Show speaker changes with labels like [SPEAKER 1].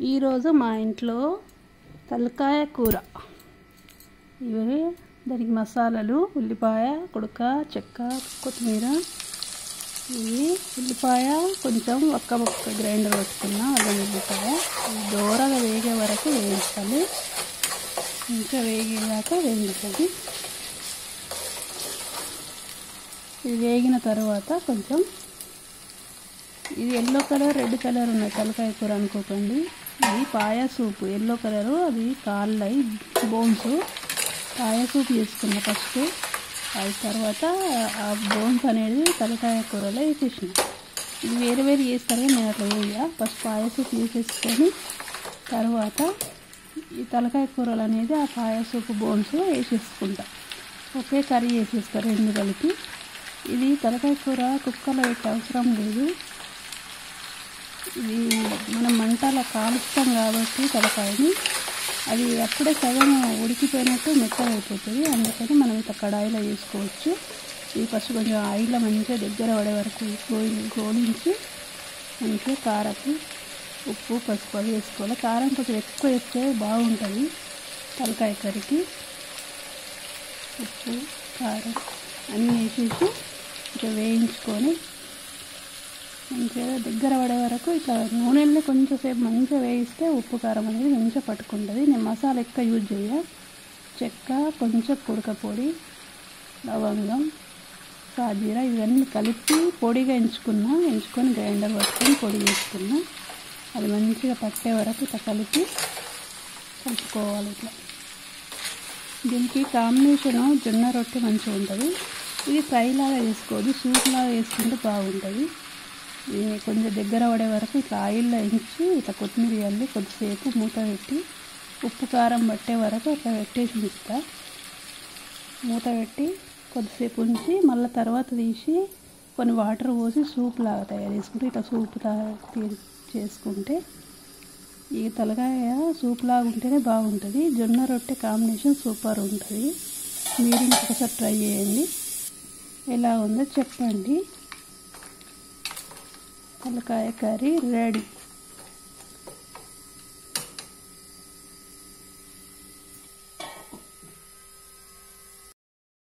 [SPEAKER 1] ఈరోజు మా ఇంట్లో తలకాయ కూర. ఇవి దానికి మసాలాలు ఉల్లిపాయ, కుడక, చెక్క, కొత్తిమీర. ఇవి ఉల్లిపాయ కొంచెం ఒక్క గ్రైండర్ పెట్టుకున్న అల్లం ఉల్లిపాయ. ఇవి దూరగా వేగే వరకు వేయించాలి. ఇంకా వేగేదాకా వేయించాలి. ఇది వేగిన తర్వాత కొంచెం ఇది ఎల్లో కలర్, రెడ్ కలర్ ఉన్నాయి తలకాయ కూర అనుకోకండి. ఇది పాయ సూపు. ఎల్లో కలరు అది కాళ్ళై బోన్స్. పాయ సూపు చేసుకున్న ఫస్ట్. అది తర్వాత ఆ బోన్స్ అనేది తలకాయ కూరలో వేసేసిన. ఇది వేరు వేరు చేస్తారు కానీ నేను అట్లా వేయ. ఫస్ట్ పాయ సూపు వేసేసుకొని తర్వాత ఈ తలకాయ కూరలు అనేది ఆ పాయ సూపు బోన్స్ వేసేసుకుంటా. ఒకే కర్రీ వేసేస్తారు రెండు కలిపి. ఇది తలకాయ కూర కుక్కర్లో పెట్టే అవసరం లేదు. ఇది మనం మంటలో కాలుస్తాం కాబట్టి తలకాయని అది అప్పుడే సగం ఉడికిపోయినట్టు మెత్తగా అయిపోతుంది. అందుకని మనం ఇట్లా కడాయిలో వేసుకోవచ్చు. ఇది ఫస్ట్ కొంచెం ఆయిల్లో మంచిగా దగ్గర పడే వరకు గోలించి మంచిగా కారపు, ఉప్పు, పసుపు అది వేసుకోవాలి. కారం కొంచెం ఎక్కువ వేస్తే బాగుంటుంది తలకాయ కర్రీకి. ఉప్పు, కారం అన్నీ వేసేసి ఇట్లా వేయించుకొని మంచిగా దగ్గర పడే వరకు ఇట్లా నూనెల్ని కొంచెంసేపు మంచిగా వేయిస్తే ఉప్పు కారం అనేది మంచిగా పట్టుకుంటుంది. నేను మసాలా ఎక్కువ యూజ్ చేయ. చెక్క, కొంచెం కుడక పొడి, లవంగం, సాజీరా ఇవన్నీ కలిపి పొడిగా ఎంచుకొని గ్రైండర్ పట్టుకొని పొడి చేసుకున్నా. అది మంచిగా పట్టే వరకు ఇట్లా కలుపుకోవాలి. ఇట్లా దీనికి కాంబినేషను జొన్న రొట్టె మంచిగా ఉంటుంది. ఇది ఫ్రై లాగా వేసుకోవద్దు, సూప్ లాగా వేసుకుంటే బాగుంటుంది. దీన్ని కొంచెం దగ్గర పడే వరకు ఇట్లా ఆయిల్లో ఎంచి ఇట్లా కొత్తిమీర వేయాలి. కొద్దిసేపు మూత పెట్టి ఉప్పు కారం పట్టే వరకు అట్లా పెట్టేసి ఉంచుతా. మూత పెట్టి కొద్దిసేపు ఉంచి మళ్ళీ తర్వాత తీసి కొన్ని వాటర్ పోసి సూప్ లాగా తయారు చేసుకుంటే ఇట్లా సూప్ చేసుకుంటే ఈ తలకాయ సూప్ లాగా ఉంటేనే బాగుంటుంది. జొన్న రొట్టె కాంబినేషన్ సూపర్ ఉంటుంది. మీరు ఇంకొకసారి ట్రై చేయండి. ఎలా ఉందో చెప్పండి. తలకాయ కర్రీ రెడీ.